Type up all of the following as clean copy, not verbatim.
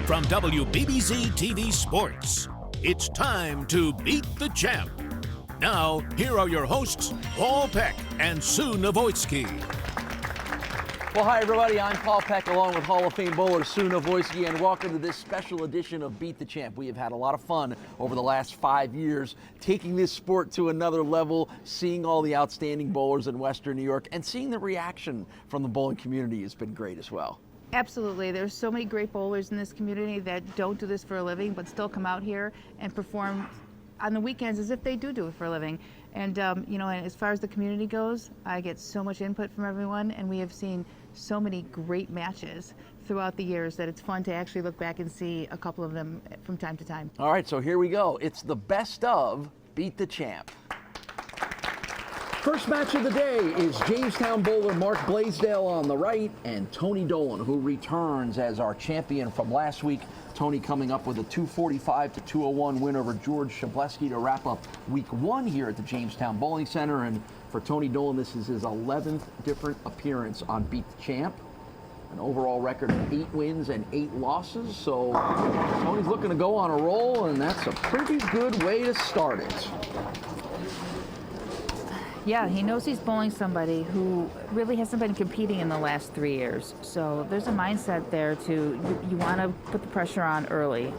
From WBBZ-TV Sports, it's time to Beat the Champ. Now, here are your hosts, Paul Peck and Sue Novoitsky. Well, hi, everybody. I'm Paul Peck, along with Hall of Fame bowler Sue Novoitsky, and welcome to this special edition of Beat the Champ. We have had a lot of fun over the last 5 years, taking this sport to another level, seeing all the outstanding bowlers in Western New York, and seeing the reaction from the bowling community has been great as well. Absolutely. There's so many great bowlers in this community that don't do this for a living, but still come out here and perform on the weekends as if they do it for a living. And, and as far as the community goes, I get so much input from everyone, and we have seen so many great matches throughout the years that it's fun to actually look back and see a couple of them from time to time. All right, so here we go. It's the best of Beat the Champ. First match of the day is Jamestown bowler Mark Blasdell on the right and Tony Dolan, who returns as our champion from last week. Tony coming up with a 245-201 win over George Shableski to wrap up week 1 here at the Jamestown Bowling Center. And for Tony Dolan, this is his 11th different appearance on Beat the Champ. An overall record of 8 wins and 8 losses. So Tony's looking to go on a roll, and that's a pretty good way to start it. Yeah, he knows he's bowling somebody who really hasn't been competing in the last 3 years. So there's a mindset there you want to put the pressure on early.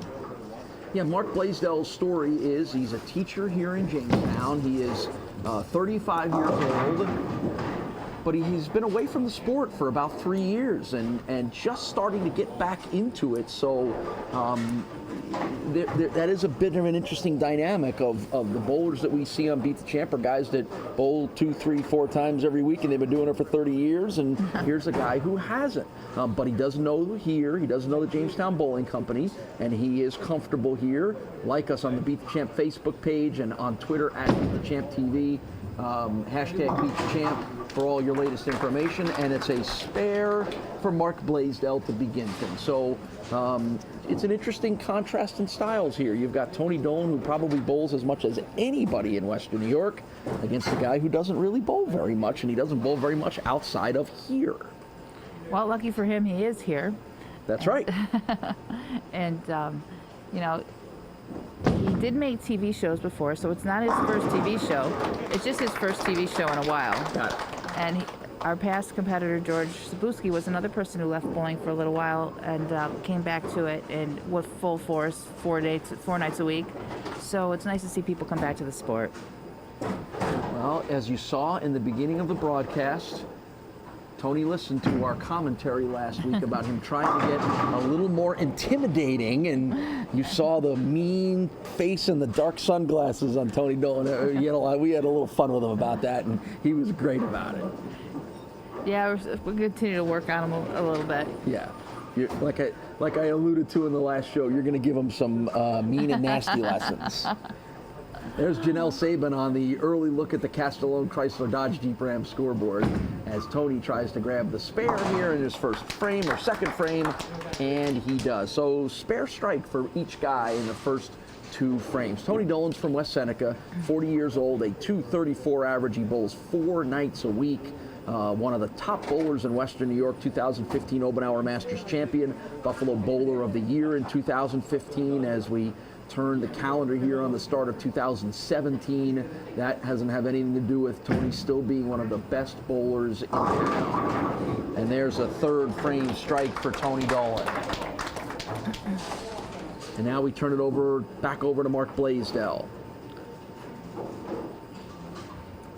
Yeah, Mark Blasdell's story is he's a teacher here in Jamestown. He is 35 years old, but he's been away from the sport for about 3 years and just starting to get back into it. So that is a bit of an interesting dynamic of the bowlers that we see on Beat the Champ are guys that bowl 2, 3, 4 times every week, and they've been doing it for 30 years, and here's a guy who hasn't. But he does know here, he does know the Jamestown Bowling Company, and he is comfortable here. Like us on the Beat the Champ Facebook page and on Twitter at Beat the Champ TV, hashtag Beat the Champ for all your latest information, and it's a spare for Mark Blasdell to begin things. So it's an interesting contrast in styles here. You've got Tony Dolan, who probably bowls as much as anybody in Western New York, against a guy who doesn't really bowl very much, and he doesn't bowl very much outside of here. Well, lucky for him, he is here. That's right. And, he did make TV shows before, so it's not his first TV show. It's just his first TV show in a while. Got it. And our past competitor, George Shableski, was another person who left bowling for a little while and came back to it and with full force 4 nights a week. So it's nice to see people come back to the sport. Well, as you saw in the beginning of the broadcast, Tony listened to our commentary last week about him trying to get a little more intimidating, and you saw the mean face and the dark sunglasses on Tony Dolan. We had a little fun with him about that, and he was great about it. Yeah, we'll continue to work on him a little bit. Yeah. Like I alluded to in the last show, you're going to give him some mean and nasty lessons. There's JANELLE SABIN on the early look at the Castellone Chrysler Dodge Jeep Ram scoreboard as Tony tries to grab the spare here in his first frame or second frame, and he does. So spare strike for each guy in the first 2 frames. Tony Dolan's from West Seneca, 40 years old, a 234 average. He bowls 4 nights a week. One of the top bowlers in Western New York, 2015 Obenauer Masters champion, Buffalo Bowler of the Year in 2015 as we turn the calendar here on the start of 2017. That doesn't have anything to do with Tony still being one of the best bowlers in town. And there's a 3rd frame strike for Tony Dolan. And now we turn it back over to Mark Blasdell.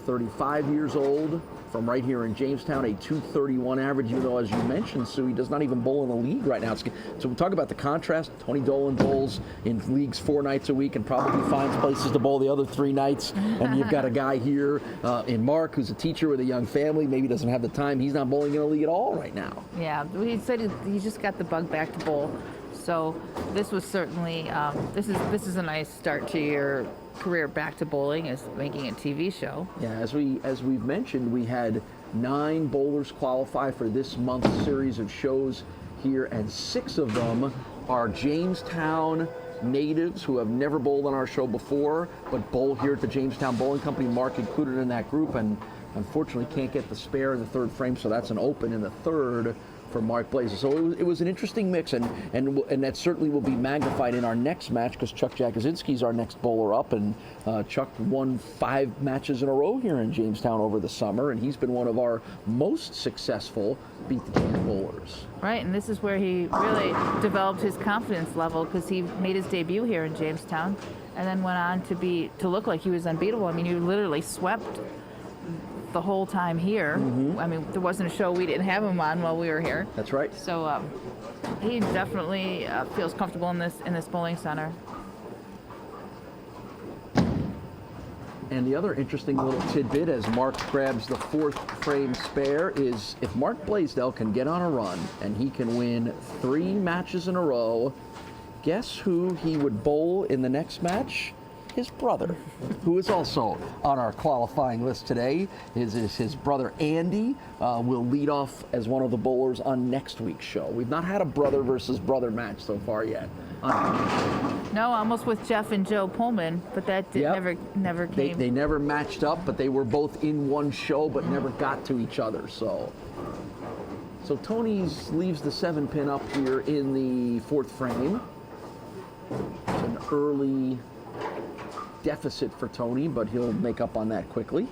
35 years old, from right here in Jamestown, a 231 average, even though, as you mentioned, Sue, he does not even bowl in the league right now. So we talk about the contrast. Tony Dolan bowls in leagues 4 nights a week and probably finds places to bowl the other 3 nights. And you've got a guy here in Mark, who's a teacher with a young family, maybe doesn't have the time. He's not bowling in a league at all right now. Yeah, he said he just got the bug back to bowl. So this was certainly, this is a nice start to your career back to bowling, as making a TV show. Yeah, as we've mentioned, we had 9 bowlers qualify for this month's series of shows here, and 6 of them are Jamestown natives who have never bowled on our show before, but bowl here at the Jamestown Bowling Company. Mark included in that group, and unfortunately can't get the spare in the third frame, so that's an open in the third for Mark Blaisdell. So it was an interesting mix, and that certainly will be magnified in our next match because Chuck Jagodzinski is our next bowler up, and Chuck won 5 matches in a row here in Jamestown over the summer, and he's been one of our most successful beat the champ bowlers. Right, and this is where he really developed his confidence level because he made his debut here in Jamestown, and then went on to look like he was unbeatable. I mean, he literally swept the whole time here. I mean, there wasn't a show we didn't have him on while we were here. That's right. So he definitely feels comfortable in this bowling center. And the other interesting little tidbit as Mark grabs the 4th frame spare is if Mark Blaisdell can get on a run and he can win 3 matches in a row, guess who he would bowl in the next match? His brother, who is also on our qualifying list today. His brother Andy will lead off as one of the bowlers on next week's show. We've not had a brother versus brother match so far yet. No, almost with Jeff and Joe Pullman, but that never came. They never matched up, but they were both in one show, but never got to each other. So Tony's leaves the 7-pin up here in the 4th frame. It's an early deficit for Tony, but he'll make up on that quickly.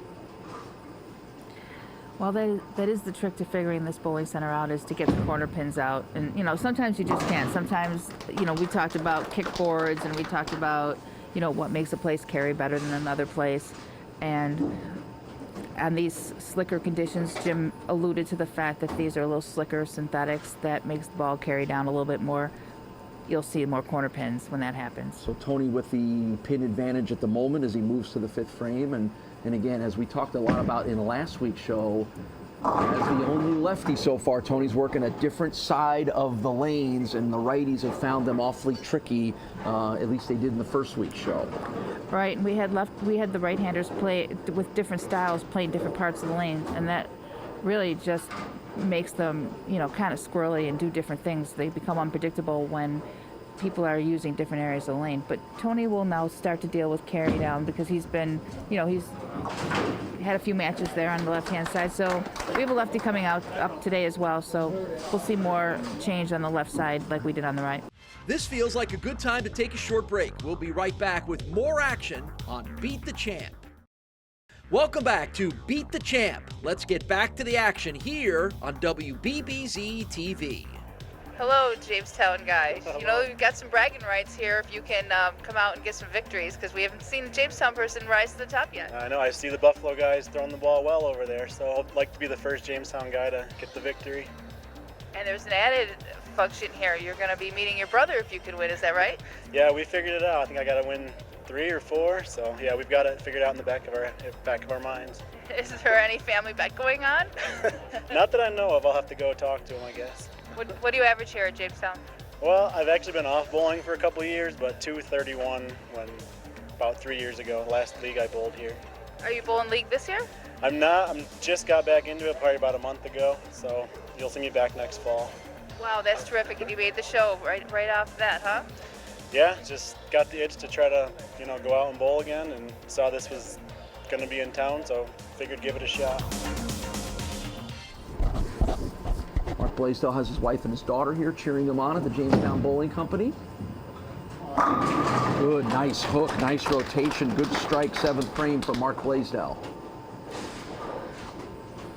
Well, that is the trick to figuring this bowling center out, is to get the corner pins out. And, sometimes you just can't. Sometimes, we talked about kickboards, and we talked about, what makes a place carry better than another place. And on these slicker conditions, Jim alluded to the fact that these are a little slicker synthetics that makes the ball carry down a little bit more. You'll see more corner pins when that happens. So Tony with the pin advantage at the moment as he moves to the 5th frame. And again, as we talked a lot about in last week's show, as the only lefty so far, Tony's working a different side of the lanes, and the righties have found them awfully tricky. At least they did in the first week's show. Right, and we had the right-handers play with different styles, playing different parts of the lane, and that really just makes them, kind of squirrely and do different things. They become unpredictable when people are using different areas of the lane. But Tony will now start to deal with carry down because he's been, he's had a few matches there on the left-hand side. So we have a lefty coming up today as well. So we'll see more change on the left side like we did on the right. This feels like a good time to take a short break. We'll be right back with more action on Beat the Champ. Welcome back to Beat the Champ. Let's get back to the action here on WBBZ-TV. Hello, Jamestown guys. We've got some bragging rights here if you can come out and get some victories, because we haven't seen a Jamestown person rise to the top yet. I know. I see the Buffalo guys throwing the ball well over there, so I'd like to be the first Jamestown guy to get the victory. And there's an added function here. You're going to be meeting your brother if you can win. Is that right? Yeah, we figured it out. I think I got to win 3 or 4, so yeah, we've got it figured out in the back of our minds. Is there any family bet going on? Not that I know of. I'll have to go talk to him, I guess. What do you average here at Jamestown? Well, I've actually been off bowling for a couple of years, but 231 about 3 years ago. Last league I bowled here. Are you bowling league this year? I'm not. I'm just got back into it probably about a month ago, so you'll see me back next fall. Wow, that's terrific. And you made the show right off that, huh? Yeah, just got the itch to try to, go out and bowl again, and saw this was going to be in town, so figured give it a shot. Mark Blaisdell has his wife and his daughter here cheering him on at the Jamestown Bowling Company. Good, nice hook, nice rotation, good strike, 7th frame for Mark Blaisdell.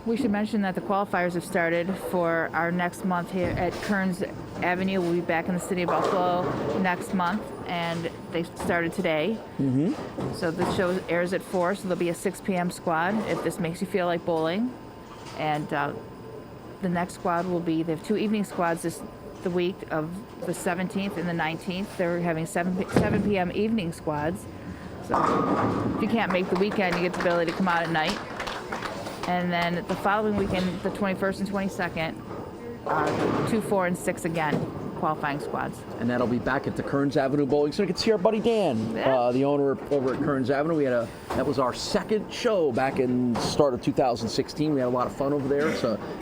We should mention that the qualifiers have started for our next month here at Kearns Avenue. We'll be back in the city of Buffalo next month, and they started today. So the show airs at 4, so there'll be a 6 p.m. squad if this makes you feel like bowling. And the next squad will be, they have 2 evening squads the week of the 17th and the 19th. They're having 7 p.m. evening squads. So if you can't make the weekend, you get the ability to come out at night. And then the following weekend, the 21st and 22nd, 2, 4, and 6 again. qualifying squads. And that'll be back at the Kearns Avenue Bowling Center. You can see our buddy Dan, the owner over at Kearns Avenue. That was our second show back in start of 2016. We had a lot of fun over there.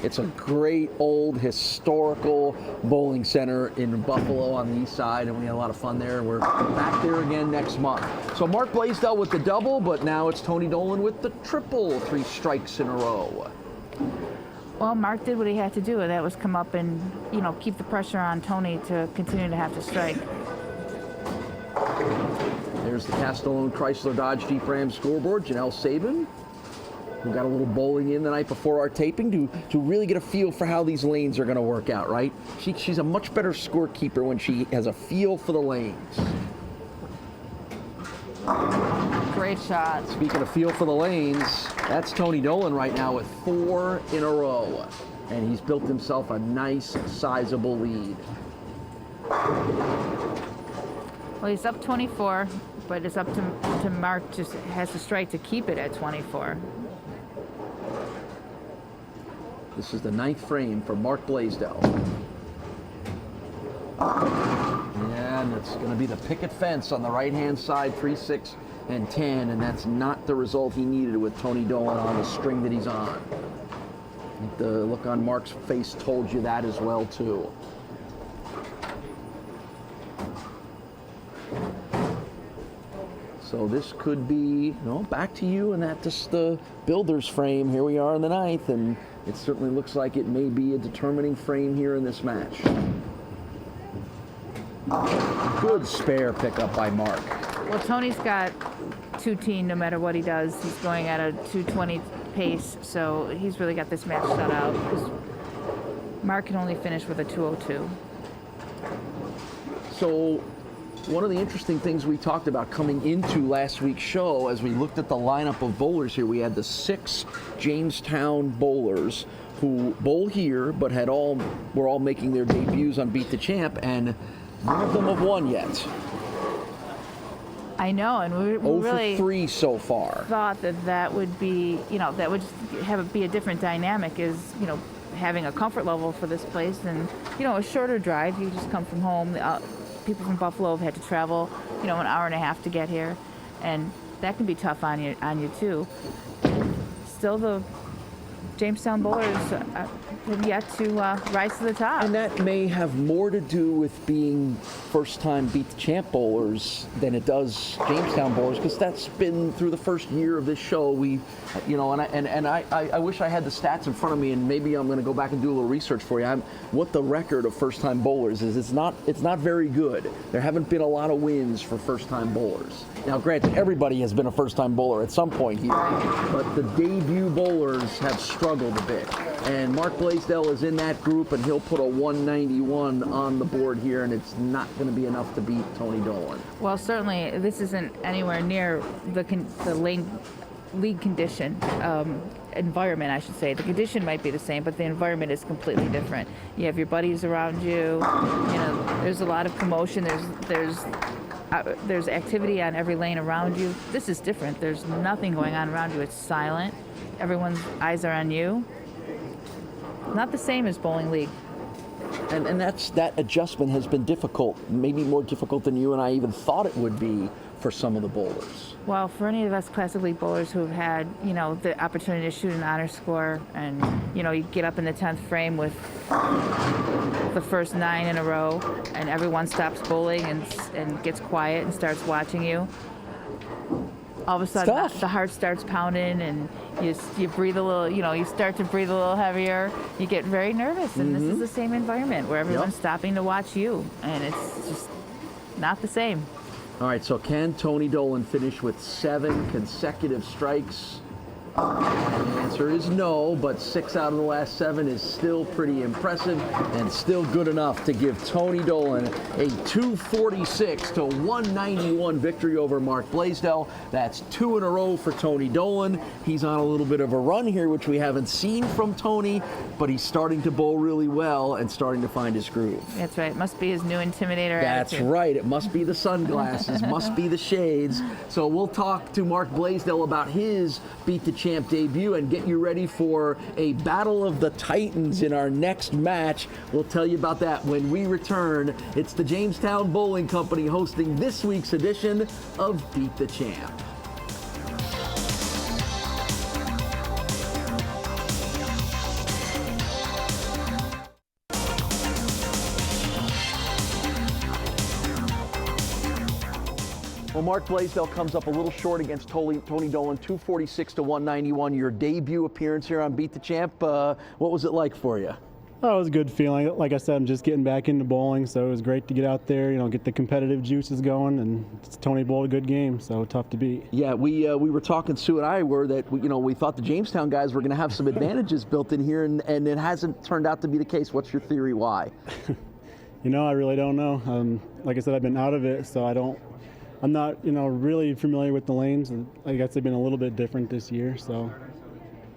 It's a great old historical bowling center in Buffalo on the east side, and we had a lot of fun there. We're back there again next month. So Mark Blasdell with the double, but now it's Tony Dolan with the triple, 3 strikes in a row. Well, Mark did what he had to do, and that was come up and, keep the pressure on Tony to continue to have to strike. There's the Castellone Chrysler Dodge Jeep Ram scoreboard. JANELLE SABIN, who got a little bowling in the night before our taping to really get a feel for how these lanes are going to work out, right? She's a much better scorekeeper when she has a feel for the lanes. Great shot. Speaking of feel for the lanes, that's Tony Dolan right now with 4 in a row. And he's built himself a nice, sizable lead. Well, he's up 24, but it's up to Mark, just has to strike to keep it at 24. This is the 9th frame for Mark Blasdell. And it's going to be the picket fence on the right-hand side, 3, 6, and 10, and that's not the result he needed with Tony Dolan on the string that he's on. I think the look on Mark's face told you that as well, too. So this could be, back to you, and that's just the builder's frame. Here we are in the 9th, and it certainly looks like it may be a determining frame here in this match. Good spare pickup by Mark. Well, Tony's got 2-teen no matter what he does. He's going at a 2:20 pace, so he's really got this match shut out, because Mark can only finish with a 2:02. So one of the interesting things we talked about coming into last week's show, as we looked at the lineup of bowlers here, we had the 6 Jamestown bowlers who bowl here, but were all making their debuts on Beat the Champ, and none of them have won yet. I know, and we 0 really for 3 so far. thought that would be, that would be a different dynamic, is, having a comfort level for this place, and, a shorter drive. You just come from home. People from Buffalo have had to travel, an hour and a half to get here, and that can be tough on you too. Still, the Jamestown bowlers have yet to rise to the top. And that may have more to do with being first-time Beat the Champ bowlers than it does Jamestown bowlers, because that's been through the first year of this show. I wish I had the stats in front of me, and maybe I'm going to go back and do a little research for you. What the record of first-time bowlers is. It's not very good. There haven't been a lot of wins for first-time bowlers. Now, granted, everybody has been a first-time bowler at some point here, but the debut bowlers have struggled a bit. And Mark Blasdell is in that group, and he'll put a 191 on the board here, and it's not going to be enough to beat Tony Dolan. Well, certainly, this isn't anywhere near the league condition, environment, I should say. The condition might be the same, but the environment is completely different. You have your buddies around you. There's a lot of commotion. There's activity on every lane around you. This is different. There's nothing going on around you. It's silent. Everyone's eyes are on you. Not the same as bowling league. And that adjustment has been difficult, maybe more difficult than you and I even thought it would be for some of the bowlers. Well, for any of us Classic League bowlers who have had, the opportunity to shoot an honor score, and, you get up in the 10th frame with the first 9 in a row, and everyone stops bowling and gets quiet and starts watching you. All of a sudden, the heart starts pounding, and you breathe a little, you start to breathe a little heavier. You get very nervous, and this is the same environment where everyone's stopping to watch you, and it's just not the same. All right, so can Tony Dolan finish with 7 consecutive strikes? And the answer is no, but 6 out of the last 7 is still pretty impressive and still good enough to give Tony Dolan a 246 to 191 victory over Mark Blasdell. That's 2 in a row for Tony Dolan. He's on a little bit of a run here, which we haven't seen from Tony, but he's starting to bowl really well and starting to find his groove. That's right. It must be his new intimidator That's attitude. right. It must be the sunglasses, must be the shades. So we'll talk to Mark Blasdell about his Beat the Champ Champ debut and get you ready for a battle of the Titans in our next match. We'll tell you about that when we return. It's the Jamestown Bowling Company hosting this week's edition of Beat the Champ. Well, Mark Blasdell comes up a little short against Tony Dolan, 246 to 191. Your debut appearance here on Beat the Champ. What was it like for you? Oh, it was a good feeling. Like I said, I'm just getting back into bowling, so it was great to get out there, get the competitive juices going, and Tony bowled a good game, so tough to beat. Yeah, we were talking, Sue and I were, that we thought the Jamestown guys were going to have some advantages built in here, and it hasn't turned out to be the case. What's your theory why? I really don't know. Like I said, I've been out of it, so I'm not, really familiar with the lanes, and I guess they've been a little bit different this year, so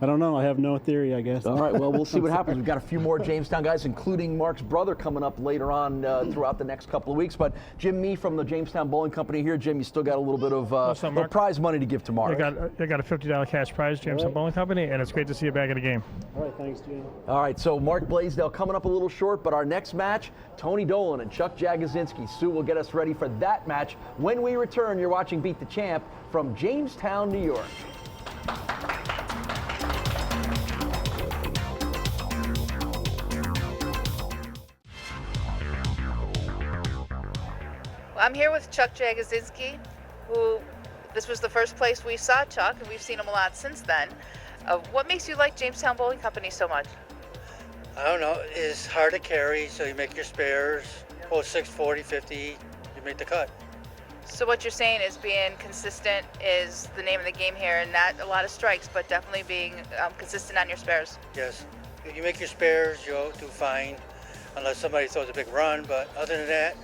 I don't know. I have no theory, I guess. All right, well, we'll see what happens. We've got a few more Jamestown guys, including Mark's brother, coming up later on throughout the next couple of weeks. But Jim Mee from the Jamestown Bowling Company here. Jim, you still got a little bit of prize money to give to Mark. I got a $50 cash prize, Jamestown Bowling Company, and it's great to see you back at the game. All right, thanks, Jim. All right, so Mark Blasdell coming up a little short, but our next match, Tony Dolan and Chuck Jagodzinski. Sue will get us ready for that match. When we return, you're watching Beat the Champ from Jamestown, New York. I'm here with Chuck Jagodzinski, who this was the first place we saw Chuck, and we've seen him a lot since then. What makes you like Jamestown Bowling Company so much? I don't know. It's hard to carry, so you make your spares. Pull 640, 50, you make the cut. So what you're saying is being consistent is the name of the game here, and not a lot of strikes, but definitely being consistent on your spares. Yes. If you make your spares, you'll do fine, unless somebody throws a big run. But other than that,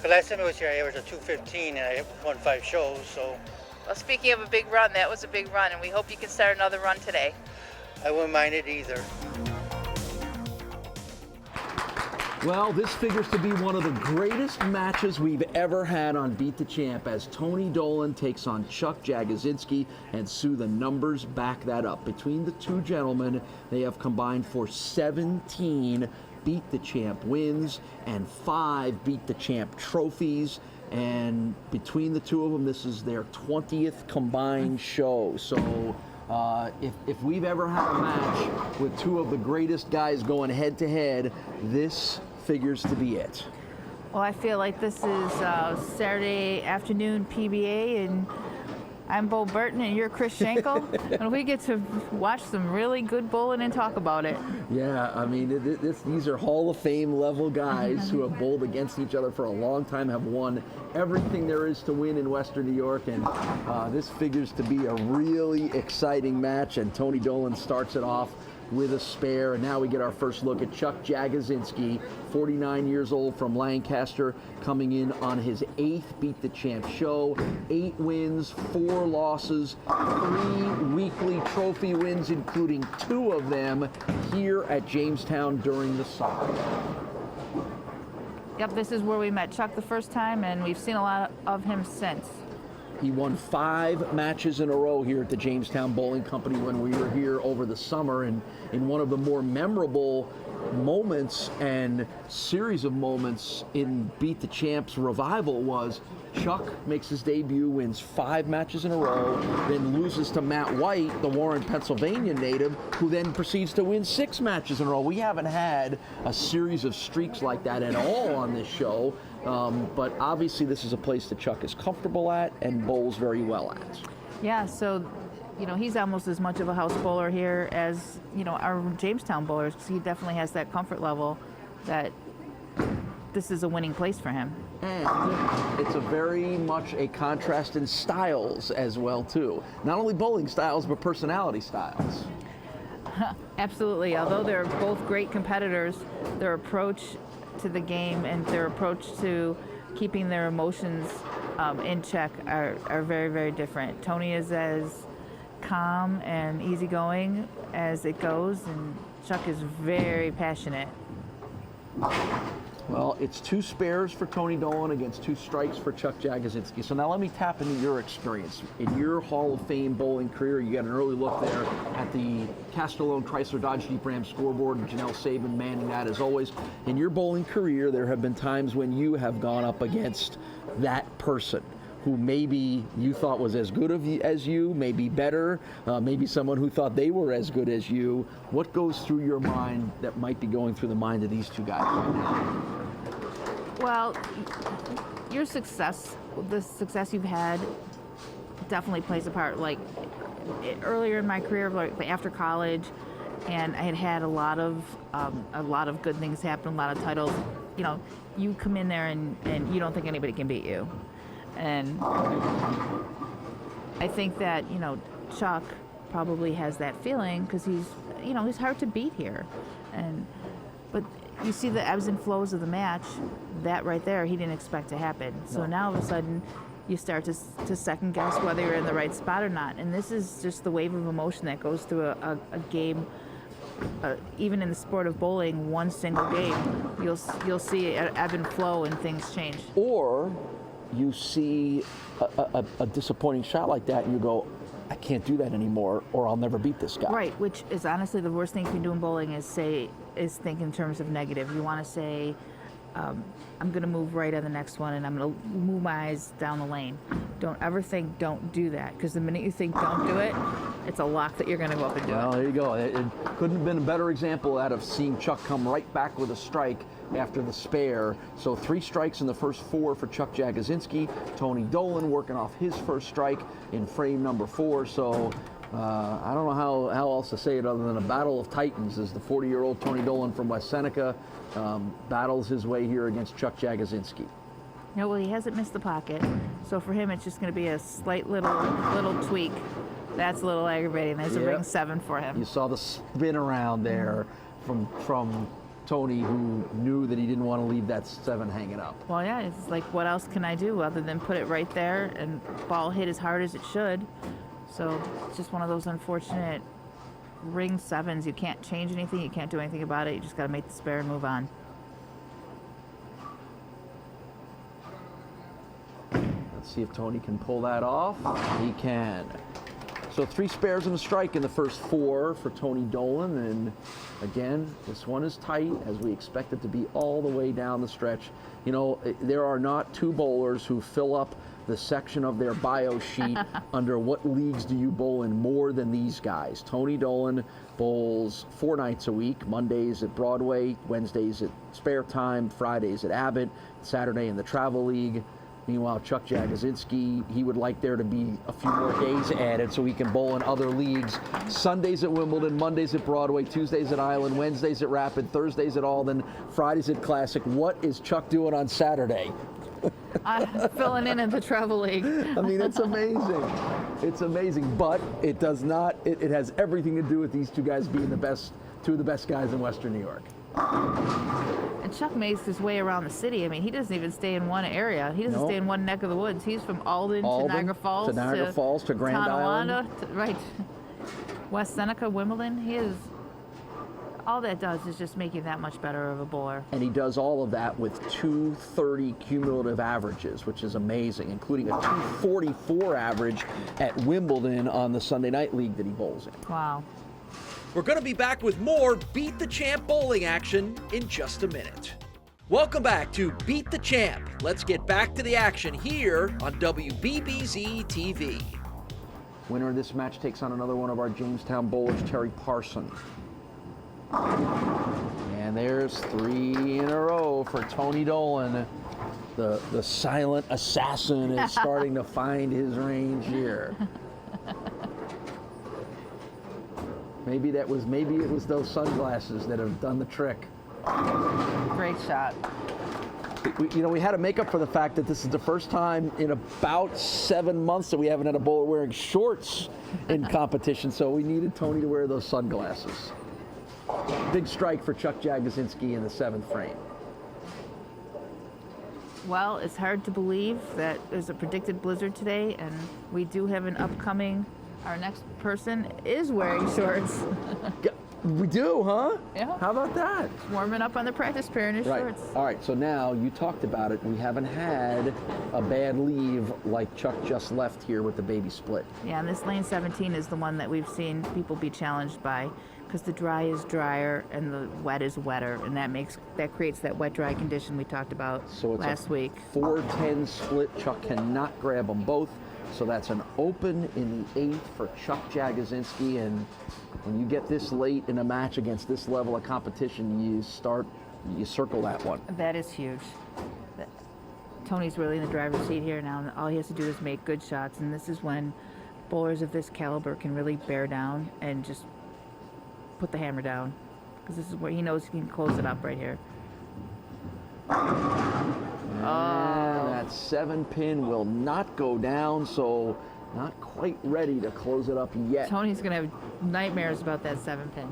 the last time I was here, I averaged a 215, and I won 5 shows. So. Well, speaking of a big run, that was a big run, and we hope you can start another run today. I wouldn't mind it either. Well, this figures to be one of the greatest matches we've ever had on Beat the Champ, as Tony Dolan takes on Chuck Jagodzinski, and Sue, the numbers back that up. Between the two gentlemen, they have combined for 17 Beat the Champ wins and 5 Beat the Champ trophies. And between the two of them, this is their 20th combined show. So if we've ever had a match with two of the greatest guys going head to head, this figures to be it. Well, I feel like this is Saturday afternoon PBA, and I'm Bo Burton and you're Chris Schenkel, and we get to watch some really good bowling and talk about it. Yeah, I mean, these are Hall of Fame level guys who have bowled against each other for a long time, have won everything there is to win in Western New York, and this figures to be a really exciting match, and Tony Dolan starts it off with a spare, and now we get our first look at Chuck Jagodzinski, 49 years old, from Lancaster, coming in on his 8th Beat the Champ show. 8 wins, 4 losses, 3 weekly trophy wins, including 2 of them here at Jamestown during the summer. Yep, this is where we met Chuck the first time, and we've seen a lot of him since. He won 5 matches in a row here at the Jamestown Bowling Company when we were here over the summer, and in one of the more memorable moments and series of moments in Beat the Champ's revival was Chuck makes his debut, wins 5 matches in a row, then loses to Matt White, the Warren, Pennsylvania native, who then proceeds to win 6 matches in a row. We haven't had a series of streaks like that at all on this show. But obviously this is a place that Chuck is comfortable at and bowls very well at. Yeah, so, he's almost as much of a house bowler here as, our Jamestown bowlers, because he definitely has that comfort level that this is a winning place for him. And it's a very much a contrast in styles as well, too. Not only bowling styles, but personality styles. Absolutely. Although they're both great competitors, their approach to the game and their approach to keeping their emotions in check are very, very different. Tony is as calm and Well, it's 2 spares for Tony Dolan against 2 strikes for Chuck Jagodzinski. So now let me tap into your experience. In your Hall of Fame bowling career, you got an early look there at the Castellone Chrysler Dodge Jeep Ram scoreboard, and JANELLE SABIN manning that as always. In your bowling career, there have been times when you have gone up against that person who maybe you thought was as good as you, maybe better, maybe someone who thought they were as good as you. What goes through your mind that might be going through the mind of these 2 guys right now? Well, your success, the success you've had, definitely plays a part. Like earlier in my career, like after college, and I had a lot of good things happen, a lot of titles. You know, you come in there and you don't think anybody can beat you. And I think that, you know, Chuck probably has that feeling because he's hard to beat here. But you see the ebbs and flows of the match, that right there, he didn't expect to happen. So now all of a sudden, you start to second guess whether you're in the right spot or not. And this is just the wave of emotion that goes through a game. Even in the sport of bowling, one single game, you'll see an ebb and flow and things change. Or you see a disappointing shot like that and you go, I can't do that anymore, or I'll never beat this guy. Right, which is honestly the worst thing you can do in bowling is think in terms of negative. You want to say, I'm going to move right on the next one and I'm going to move my eyes down the lane. Don't ever think don't do that, because the minute you think don't do it, it's a lock that you're going to go up and do it. Well, there you go. It couldn't have been a better example out of seeing Chuck come right back with a strike after the spare. So 3 strikes in the first 4 for Chuck Jagodzinski. Tony Dolan working off his first strike in frame number 4. So I don't know how else to say it other than a battle of titans as the 40-year-old Tony Dolan from West Seneca battles his way here against Chuck Jagodzinski. No, well, he hasn't missed the pocket. So for him, it's just going to be a slight little tweak. That's a little aggravating. There's a ring 7 for him. You saw the spin around there from Tony, who knew that he didn't want to leave that 7 hanging up. Well, yeah, it's like, what else can I do other than put it right there and ball hit as hard as it should? So it's just one of those unfortunate ring 7s. You can't change anything. You can't do anything about it. You just got to make the spare and move on. Let's see if Tony can pull that off. He can. So 3 spares and a strike in the first 4 for Tony Dolan. And again, this one is tight, as we expect it to be all the way down the stretch. You know, there are not 2 bowlers who fill up the section of their bio sheet under what leagues do you bowl in more than these guys. Tony Dolan bowls 4 nights a week, Mondays at Broadway, Wednesdays at Spare Time, Fridays at Abbott, Saturday in the Travel League. Meanwhile, Chuck Jagodzinski, he would like there to be a few more days added so he can bowl in other leagues. Sundays at Wimbledon, Mondays at Broadway, Tuesdays at Island, Wednesdays at Rapid, Thursdays at Alden, Fridays at Classic. What is Chuck doing on Saturday? Filling in the Travel League. I mean, it's amazing. It's amazing, but it does not, it has everything to do with these 2 guys being the best, 2 of the best guys in Western New York. And Chuck makes his way around the city. I mean, he doesn't even stay in one area. He doesn't stay in one neck of the woods. He's from Alden to Niagara Falls, to Grand Island. Right. West Seneca, Wimbledon. He is, all that does is just make you that much better of a bowler. And he does all of that with 230 cumulative averages, which is amazing, including a 244 average at Wimbledon on the Sunday night league that he bowls in. Wow. We're going to be back with more Beat the Champ bowling action in just a minute. Welcome back to Beat the Champ. Let's get back to the action here on WBBZ-TV. Winner of this match takes on another one of our Jamestown bowlers, Terry Parson. And there's 3 in a row for Tony Dolan. The silent assassin is starting to find his range here. Maybe it was those sunglasses that have done the trick. Great shot. We had to make up for the fact that this is the first time in about 7 months that we haven't had a bowler wearing shorts in competition, so we needed Tony to wear those sunglasses. Big strike for Chuck Jagodzinski in the 7th frame. Well, it's hard to believe that there's a predicted blizzard today, and we do have an upcoming. Our next person is wearing shorts. We do, huh? Yeah. How about that? Warming up on the practice pair in his Right. shorts. All right, so now you talked about it. We haven't had a bad leave like Chuck just left here with the baby split. Yeah, and this lane 17 is the one that we've seen people be challenged by because the dry is drier and the wet is wetter, and that creates that wet-dry condition we talked about So it's last week. 4-10 split. Chuck cannot grab them both. So that's an open in the 8th for Chuck Jagodzinski. And when you get this late in a match against this level of competition, you circle that one. That is huge. Tony's really in the driver's seat here now, and all he has to do is make good shots, and this is when bowlers of this caliber can really bear down and just put the hammer down, because this is where he knows he can close it up right here. And that 7-pin will not go down, so not quite ready to close it up yet. Tony's going to have nightmares about that 7-pin.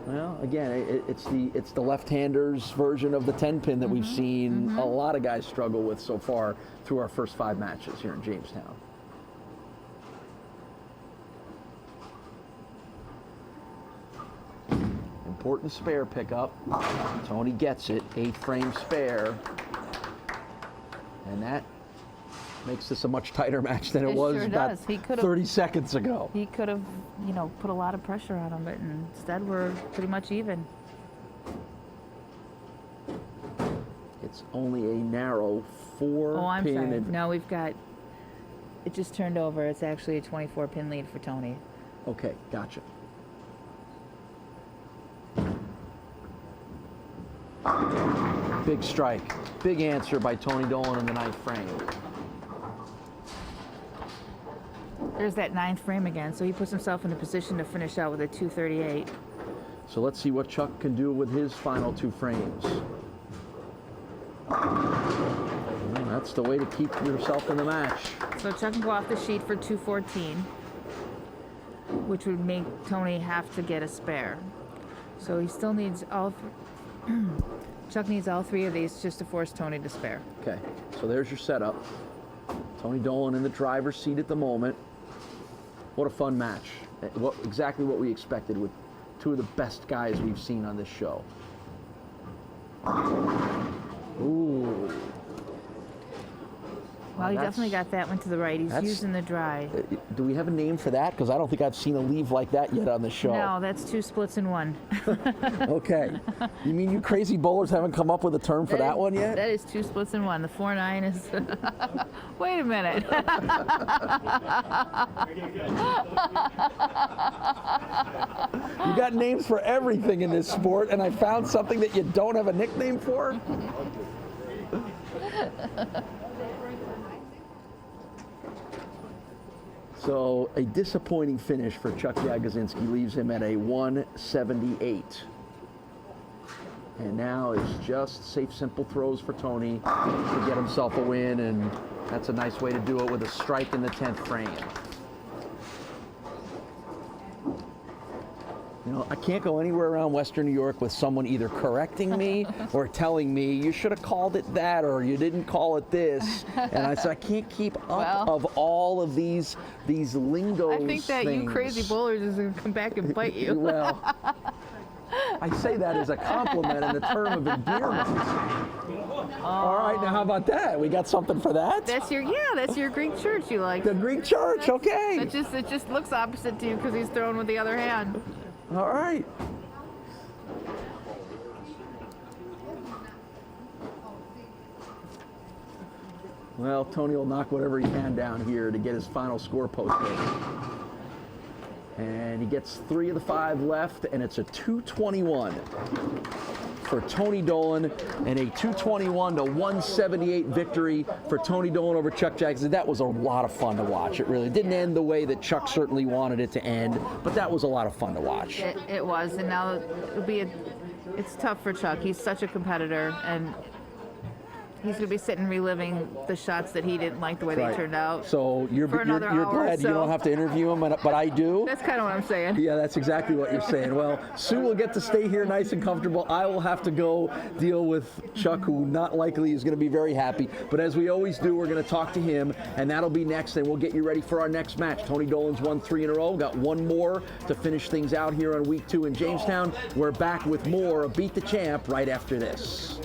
Well, again, it's the left-handers version of the 10-pin that we've seen a lot of guys struggle with so far through our first 5 matches here in Jamestown. Important spare pickup. Tony gets it, 8-frame spare. And that makes this a much tighter match than it was sure about does. He could've- 30 seconds ago. He could have, put a lot of pressure on him, but instead we're pretty much even. It's only a narrow 4-pin. Oh, I'm sorry. No, it just turned over. It's actually a 24-pin lead for Tony. Okay, gotcha. Big strike. Big answer by Tony Dolan in the 9th frame. There's that 9th frame again, so he puts himself in a position to finish out with a 238. So let's see what Chuck can do with his final 2 frames. Well, that's the way to keep yourself in the match. So Chuck can go off the sheet for 214, which would make Tony have to get a spare. So he still needs Chuck needs all 3 of these just to force Tony to spare. Okay, so there's your setup. Tony Dolan in the driver's seat at the moment. What a fun match. Exactly what we expected with 2 of the best guys we've seen on this show. Ooh. Well, he definitely got that one to the right. He's using the dry. Do we have a name for that? Because I don't think I've seen a leave like that yet on the show. No, that's 2 splits in 1. Okay. You mean you crazy bowlers haven't come up with a term for that one yet? That is 2 splits in 1. The 4-9 is... Wait a minute. You got names for everything in this sport, and I found something that you don't have a nickname for? So a disappointing finish for Chuck Jagodzinski leaves him at a 178. And now it's just safe, simple throws for Tony to get himself a win, and that's a nice way to do it with a strike in the 10th frame. I can't go anywhere around Western New York with someone either correcting me or telling me you should have called it that or you didn't call it this. And I can't keep up of all of these lingo I think that things. you crazy bowlers is going to come back and bite you. Well, I say that as a compliment and a term of endearment. All right, now how about that? We got something for that? That's your Greek church you like. The Greek church, okay. It just looks opposite to you because he's throwing with the other hand. All right. Well, Tony will knock whatever he can down here to get his final score posted. And he gets 3 of the 5 left, and it's a 221 for Tony Dolan, and a 221 to 178 victory for Tony Dolan over Chuck Jackson. That was a lot of fun to watch. It really didn't end the way that Chuck certainly wanted it to end, but that was a lot of fun to watch. It was, and now it's tough for Chuck. He's such a competitor, and he's going to be sitting reliving the shots that he didn't like the way they turned out. So you're another glad you don't have to interview him, but I do. That's kind of what I'm saying. Yeah, that's exactly what you're saying. Well, Sue will get to stay here nice and comfortable. I will have to go deal with Chuck, who not likely is going to be very happy. But as we always do, we're going to talk to him, and that'll be next, and we'll get you ready for our next match. Tony Dolan's won 3 in a row. Got one more to finish things out here on week 2 in Jamestown. We're back with more of Beat the Champ right after this.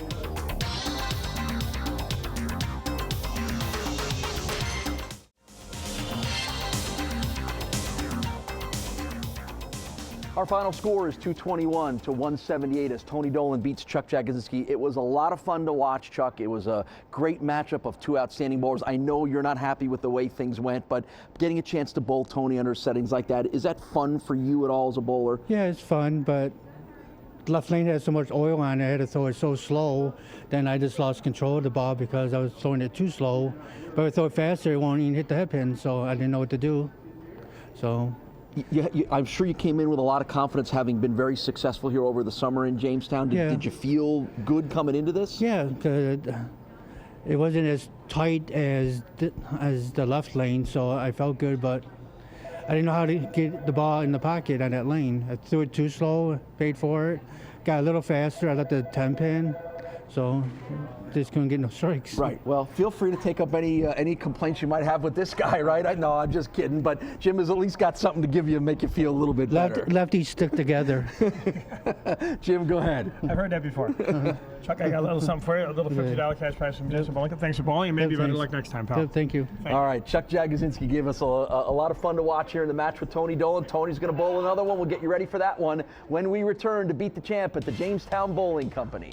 Our final score is 221 to 178 as Tony Dolan beats Chuck Jagodzinski. It was a lot of fun to watch, Chuck. It was a great matchup of 2 outstanding bowlers. I know you're not happy with the way things went, but getting a chance to bowl Tony under settings like that, is that fun for you at all as a bowler? Yeah, it's fun, but left lane had so much oil on it, I had to throw it so slow, then I just lost control of the ball because I was throwing it too slow. But if I throw it faster, it won't even hit the head pin, so I didn't know what to do. So. I'm sure you came in with a lot of confidence, having been very successful here over the summer in Jamestown. Did you feel good coming into this? Yeah, good. It wasn't as tight as the left lane, so I felt good, but I didn't know how to get the ball in the pocket on that lane. I threw it too slow, paid for it, got a little faster. I let the 10 pin, so just couldn't get no strikes. Right. Well, feel free to take up any complaints you might have with this guy, right? No, I'm just kidding. But Jim has at least got something to give you and make you feel a little bit better. Lefties stick together. Jim, go ahead. I've heard that before. Chuck, I got a little something for you, a little $50 cash prize from Jamestown Bowling. Thanks for bowling, and maybe better luck next time, pal. Thank you. All right, Chuck Jagodzinski gave us a lot of fun to watch here in the match with Tony Dolan. Tony's going to bowl another one. We'll get you ready for that one when we return to Beat the Champ at the Jamestown Bowling Company.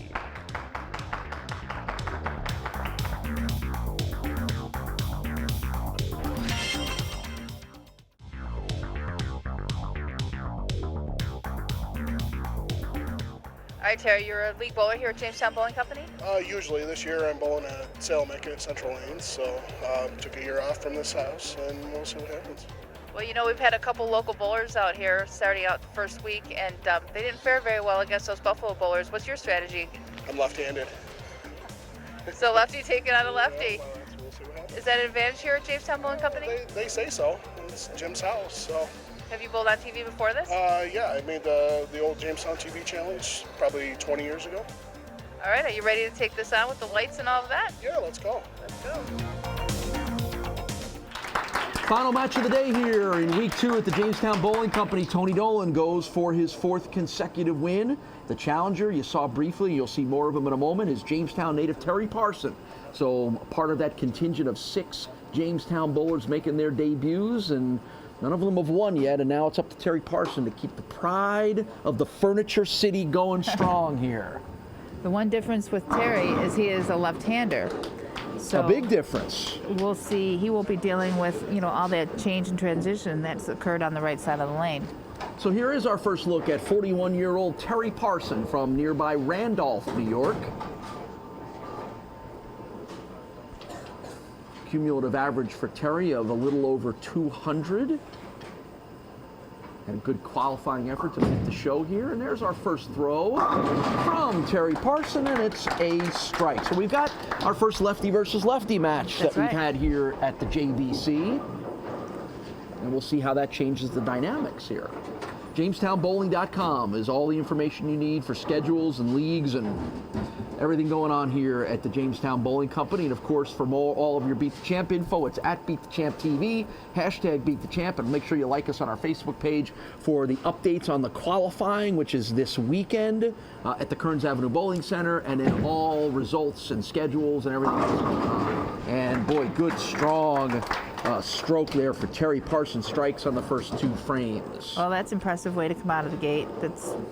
All right, Terry, you're a league bowler here at Jamestown Bowling Company? Usually. This year I'm bowling at SABIN at Central Lanes, so took a year off from this house, and we'll see what happens. Well, you know, we've had a couple local bowlers out here starting out the first week, and they didn't fare very well against those Buffalo bowlers. What's your strategy? I'm left-handed. So lefty taking on a lefty. Yeah, we'll see what happens. Is that an advantage here at Jamestown Bowling Company? They say so. It's Jim's house, so. Have you bowled on TV before this? Yeah, I made the old Jamestown TV challenge probably 20 years ago. All right, are you ready to take this on with the lights and all of that? Yeah, let's go. Let's go. Final match of the day here in week 2 at the Jamestown Bowling Company. Tony Dolan goes for his 4th consecutive win. The challenger, you saw briefly, you'll see more of him in a moment, is Jamestown native Terry Parson. So part of that contingent of 6 Jamestown bowlers making their debuts, and none of them have won yet, and now it's up to Terry Parson to keep the pride of the Furniture City going strong here. The one difference with Terry is he is a left-hander. So a big difference. We'll see. He will be dealing with, you know, all that change and transition that's occurred on the right side of the lane. So here is our first look at 41-year-old Terry Parson from nearby Randolph, New York. Cumulative average for Terry of a little over 200. And a good qualifying effort to make the show here. And there's our first throw from Terry Parson, and it's a strike. So we've got our first lefty versus lefty match that we've had here at the JBC. And we'll see how that changes the dynamics here. JamestownBowling.com is all the information you need for schedules and leagues and everything going on here at the Jamestown Bowling Company. And of course, for all of your Beat the Champ info, it's at Beat the Champ TV, hashtag Beat the Champ, and make sure you like us on our Facebook page for the updates on the qualifying, which is this weekend at the Kearns Avenue Bowling Center, and then all results and schedules and everything else going on. And boy, good, strong stroke there for Terry Parson. Strikes on the first 2 frames. Well, that's an impressive way to come out of the gate.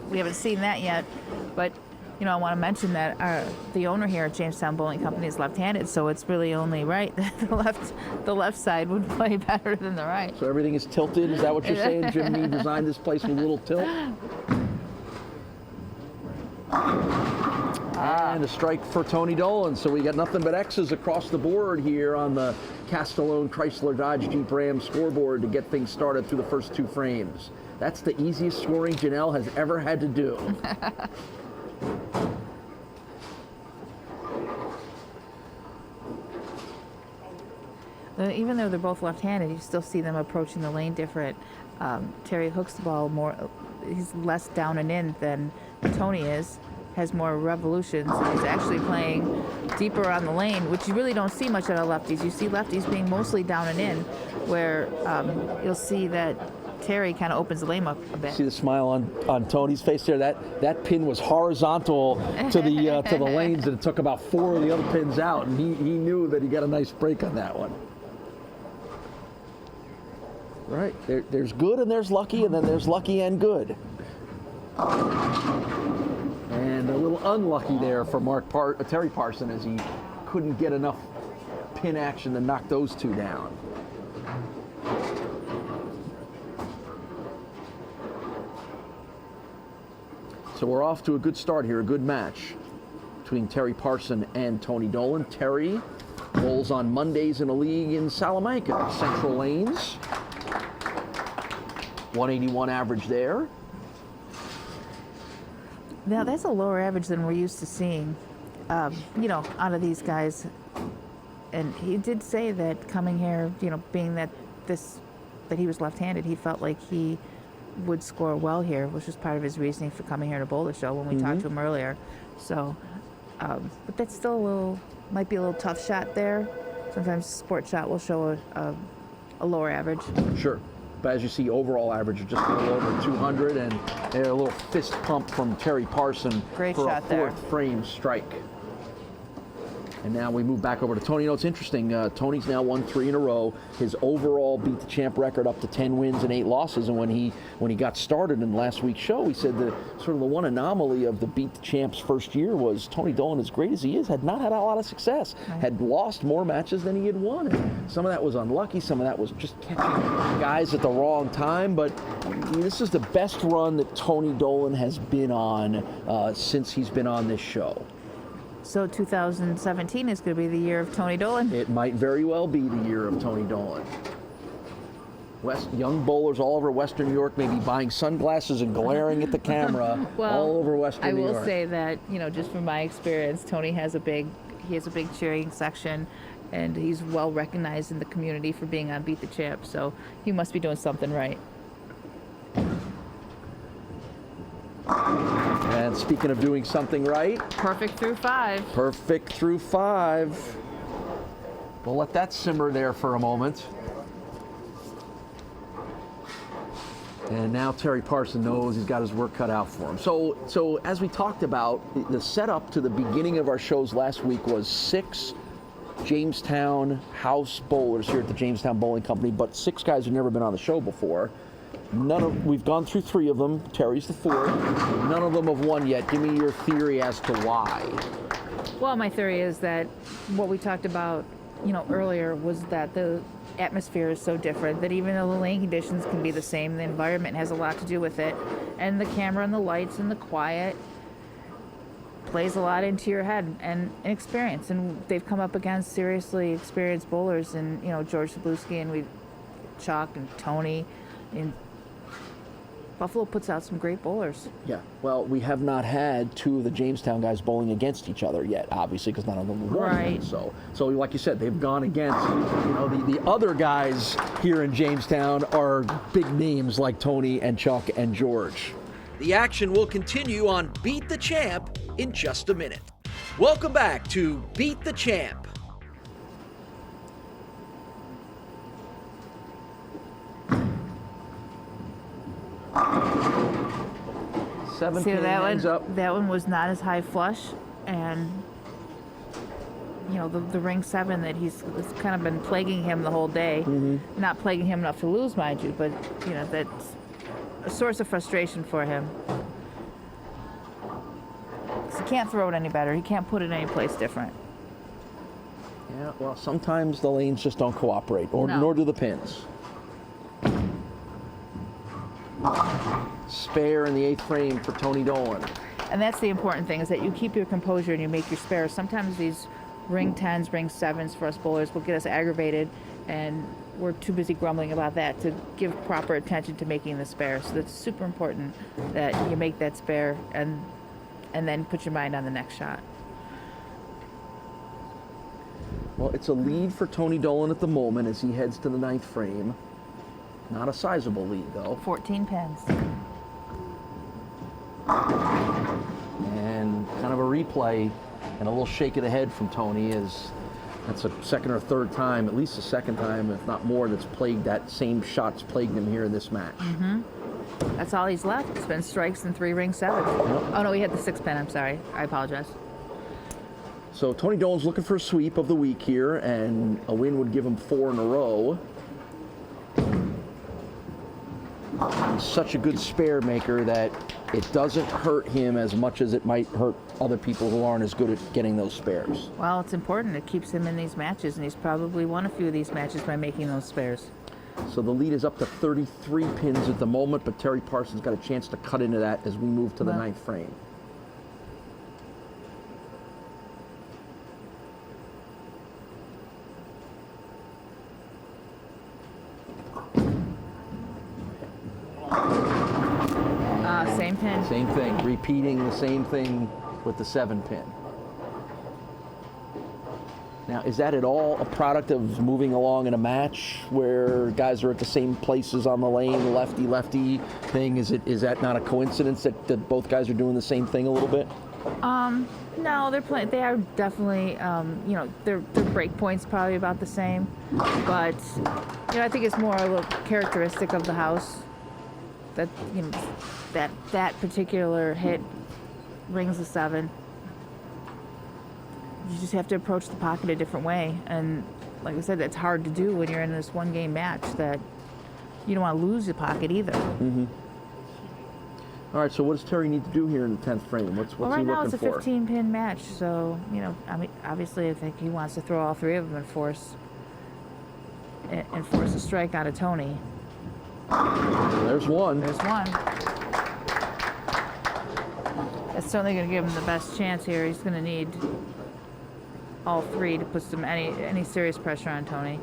We haven't seen that yet, but you know, I want to mention that the owner here at Jamestown Bowling Company is left-handed, so it's really only right. The left side would play better than the right. So everything is tilted. Is that what you're saying? Jimmy designed this place with a little tilt. And a strike for Tony Dolan. So we got nothing but X's across the board here on the Castellone Chrysler Dodge Jeep Ram scoreboard to get things started through the first 2 frames. That's the easiest scoring Janelle has ever had to do. Even though they're both left-handed, you still see them approaching the lane different. Terry hooks the ball more, he's less down and in than Tony is, has more revolutions. He's actually playing deeper on the lane, which you really don't see much out of lefties. You see lefties being mostly down and in, where you'll see that Terry kind of opens the lane up a bit. See the smile on Tony's face there? That pin was horizontal to the lanes, and it took about 4 of the other pins out, and he knew that he got a nice break on that one. Right, there's good and there's lucky, and then there's lucky and good. And a little unlucky there for Terry Parson, as he couldn't get enough pin action to knock those two down. So we're off to a good start here, a good match between Terry Parson and Tony Dolan. Terry bowls on Mondays in a league in Salamanca, Central Lanes. 181 average there. Now that's a lower average than we're used to seeing, you know, out of these guys. And he did say that coming here, you know, being that he was left-handed, he felt like he would score well here, which was part of his reasoning for coming here to bowl the show when we talked to him earlier. So, but that's still might be a little tough shot there. Sometimes sport shot will show a lower average. Sure. But as you see, overall average is just a little over 200, and a little fist pump from Terry Parson Great for shot a there. 4th frame strike. And now we move back over to Tony. You know, it's interesting. Tony's now won 3 in a row. His overall beat the champ record up to 10 wins and 8 losses. And when he got started in last week's show, he said the sort of the one anomaly of the beat the champ's first year was Tony Dolan, as great as he is, had not had a lot of success. Right. Had lost more matches than he had won. And some of that was unlucky. Some of that was just catching guys at the wrong time. But this is the best run that Tony Dolan has been on since he's been on this show. So 2017 is going to be the year of Tony Dolan. It might very well be the year of Tony Dolan. Young bowlers all over Western New York may be buying sunglasses and glaring at the camera all over Western New York. I will say that, you know, just from my experience, Tony has a big cheering section, and he's well recognized in the community for being on Beat the Champ. So he must be doing something right. And speaking of doing something right, perfect through 5. Perfect through 5. We'll let that simmer there for a moment. And now Terry Parson knows he's got his work cut out for him. So as we talked about, the setup to the beginning of our shows last week was 6 Jamestown house bowlers here at the Jamestown Bowling Company, but 6 guys who've never been on the show before. We've gone through 3 of them. Terry's the 4th. None of them have won yet. Give me your theory as to why. Well, my theory is that what we talked about, you know, earlier was that the atmosphere is so different that even though the lane conditions can be the same, the environment has a lot to do with it, and the camera and the lights and the quiet plays a lot into your head and experience. And they've come up against seriously experienced bowlers, and you know, George Sabluski and Chuck and Tony, and Buffalo puts out some great bowlers. Yeah, well, we have not had 2 of the Jamestown guys bowling against each other yet, obviously, because none of them have won. Right. So like you said, they've gone against, you know, the other guys here in Jamestown are big names like Tony and Chuck and George. The action will continue on Beat the Champ in just a minute. Welcome back to Beat the Champ. See, that one was not as high flush, and you know, the ring 7 that it's kind of been plaguing him the whole day. Not plaguing him enough to lose, mind you, but you know, that's a source of frustration for him. He can't throw it any better. He can't put it any place different. Yeah, well, sometimes the lanes just don't cooperate, nor do the pins. Spare in the 8th frame for Tony Dolan. And that's the important thing, is that you keep your composure and you make your spares. Sometimes these ring 10s, ring 7s for us bowlers will get us aggravated, and we're too busy grumbling about that to give proper attention to making the spare. So that's super important that you make that spare and then put your mind on the next shot. Well, it's a lead for Tony Dolan at the moment as he heads to the 9th frame. Not a sizable lead, though. 14 pins. And kind of a replay and a little shake of the head from Tony as that's a second or third time, at least a second time, if not more, that same shot's plagued him here in this match. That's all he's left. It's been strikes and 3 ring 7. Oh no, he had the 6 pin. I'm sorry. I apologize. So Tony Dolan's looking for a sweep of the week here, and a win would give him 4 in a row. He's such a good spare maker that it doesn't hurt him as much as it might hurt other people who aren't as good at getting those spares. Well, it's important. It keeps him in these matches, and he's probably won a few of these matches by making those spares. So the lead is up to 33 pins at the moment, but Terry Parson's got a chance to cut into that as we move to the 9th frame. Same pin. Same thing, repeating the same thing with the 7 pin. Now, is that at all a product of moving along in a match where guys are at the same places on the lane, lefty-lefty thing? Is that not a coincidence that both guys are doing the same thing a little bit? No, they're playing. They are definitely, their break points probably about the same, but I think it's more a little characteristic of the house that that particular hit rings a 7. You just have to approach the pocket a different way, and like I said, that's hard to do when you're in this one-game match. That you don't want to lose your pocket either. All right, so what does Terry need to do here in the 10th frame? What's well, right he now looking it's a for? 15-pin match, so obviously I think he wants to throw all 3 of them and force a strike out of Tony. There's one. There's one. That's certainly going to give him the best chance here. He's going to need all 3 to put any serious pressure on Tony.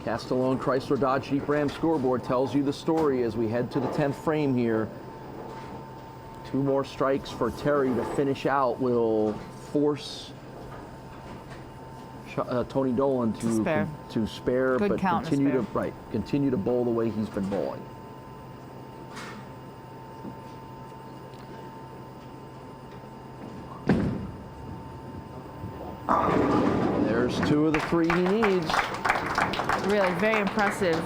Castellone Chrysler Dodge Jeep Ram scoreboard tells you the story as we head to the 10th frame here. 2 more strikes for Terry to finish out will force Tony Dolan to spare, Good but count continue to bowl the way he's been bowling. There's 2 of the 3 he needs. Really very impressive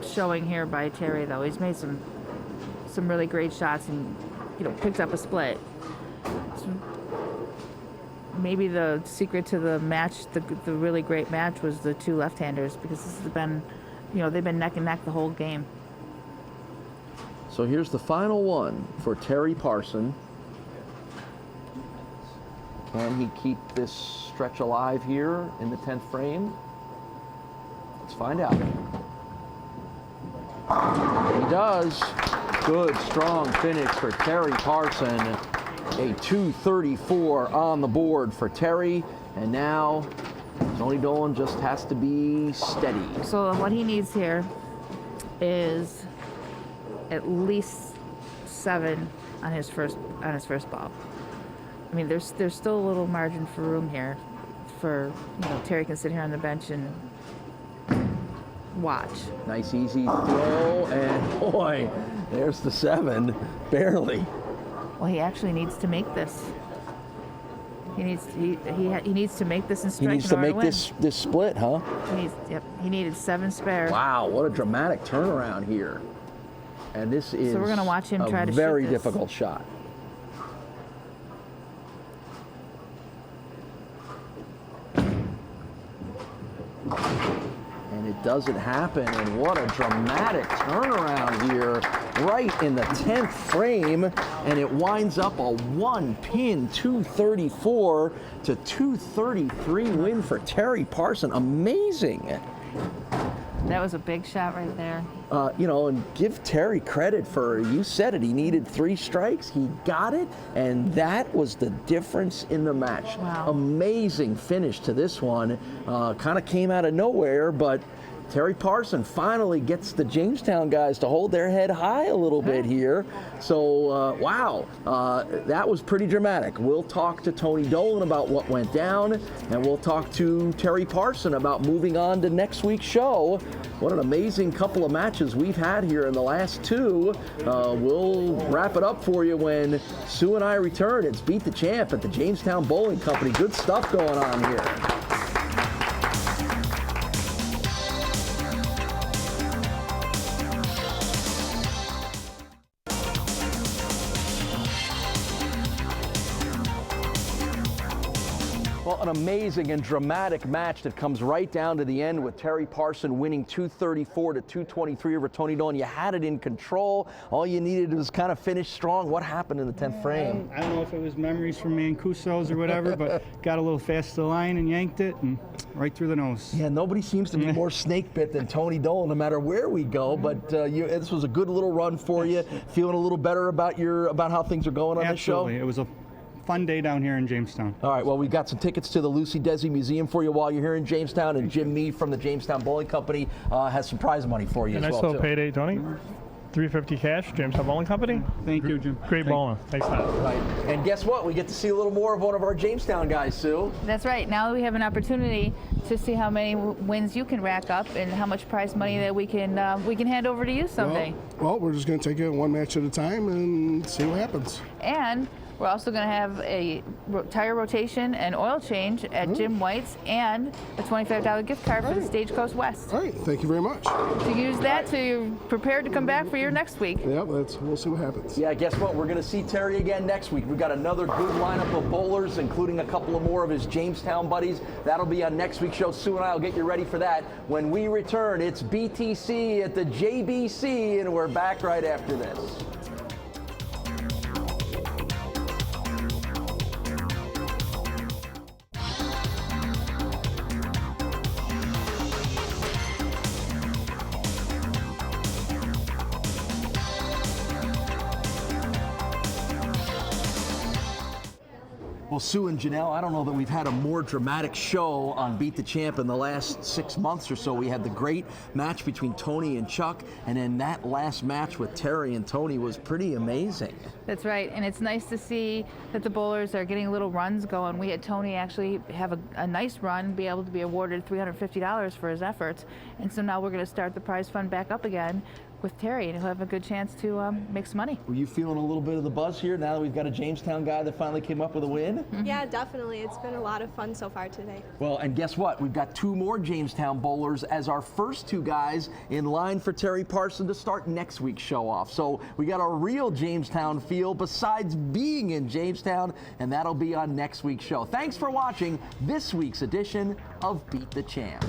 showing here by Terry, though. He's made some really great shots and picked up a split. So maybe the secret to the match, the really great match, was the 2 left-handers, because this has been, they've been neck and neck the whole game. So here's the final one for Terry Parson. Can he keep this stretch alive here in the 10th frame? Let's find out. He does. Good, strong finish for Terry Parson. A 234 on the board for Terry. And now Tony Dolan just has to be steady. So what he needs here is at least 7 on his first ball. I mean, there's still a little margin for room here. Terry can sit here on the bench and watch. Nice easy throw, and boy, there's the 7, barely. Well, he actually needs to make this. He needs to make this and strike. He needs to make this split, huh? He needed 7 spares. Wow, what a dramatic turnaround here. And this is so we're gonna watch him try to very shoot this. difficult shot. And it doesn't happen, and what a dramatic turnaround here, right in the 10th frame, and it winds up a 1-pin 234 to 233 win for Terry Parson. Amazing. That was a big shot right there. And give Terry credit for, you said it, he needed 3 strikes, he got it, and that was the difference in the match. Wow. Amazing finish to this one. Kind of came out of nowhere, but Terry Parson finally gets the Jamestown guys to hold their head high a little bit here. So, wow, that was pretty dramatic. We'll talk to Tony Dolan about what went down, and we'll talk to Terry Parson about moving on to next week's show. What an amazing couple of matches we've had here in the last two. We'll wrap it up for you when Sue and I return. It's Beat the Champ at the Jamestown Bowling Company. Good stuff going on here. Well, an amazing and dramatic match that comes right down to the end with Terry Parson winning 234 to 223 over Tony Dolan. You had it in control. All you needed was kind of finish strong. What happened in the 10th frame? I don't know if it was memories from Mancuso's or whatever, but got a little fast to the line and yanked it and right through the nose. Yeah, nobody seems to be more snake bit than Tony Dolan, no matter where we go. But this was a good little run for you. Feeling a little better about how things are going on this show? Absolutely. It was a fun day down here in Jamestown. All right, well, we've got some tickets to the Lucy Desi Museum for you while you're here in Jamestown, and Jim Meade from the Jamestown Bowling Company has some prize money for you as well, nice little payday, Tony. $350 cash, Jamestown Bowling Company. Thank you, Jim. Great bowling. Thanks, Matt. Right. And guess what? We get to see a little more of one of our Jamestown guys, Sue. That's right. Now we have an opportunity to see how many wins you can rack up and how much prize money that we can hand over to you someday. Well, we're just going to take it one match at a time and see what happens. And we're also going to have a tire rotation and oil change at Jim White's and a $25 gift card for the Stagecoach West. All right, thank you very much. To use that so you're prepared to come back for your next week. Yeah, we'll see what happens. Yeah, guess what? We're going to see Terry again next week. We've got another good lineup of bowlers, including a couple of more of his Jamestown buddies. That'll be on next week's show. Sue and I will get you ready for that. When we return, it's BTC at the JBC, and we're back right after this. Well, Sue and Janelle, I don't know that we've had a more dramatic show on Beat the Champ in the last 6 months or so. We had the great match between Tony and Chuck, and then that last match with Terry and Tony was pretty amazing. That's right, and it's nice to see that the bowlers are getting little runs going. We had Tony actually have a nice run, be able to be awarded $350 for his efforts, and so now we're going to start the prize fund back up again with Terry, and he'll have a good chance to make some money. Were you feeling a little bit of the buzz here now that we've got a Jamestown guy that finally came up with a win? Mm-hmm. Yeah, definitely. It's been a lot of fun so far today. Well, and guess what? We've got two more Jamestown bowlers as our first two guys in line for Terry Parson to start next week's show off. So we got a real Jamestown feel besides being in Jamestown, and that'll be on next week's show. Thanks for watching this week's edition of Beat the Champ.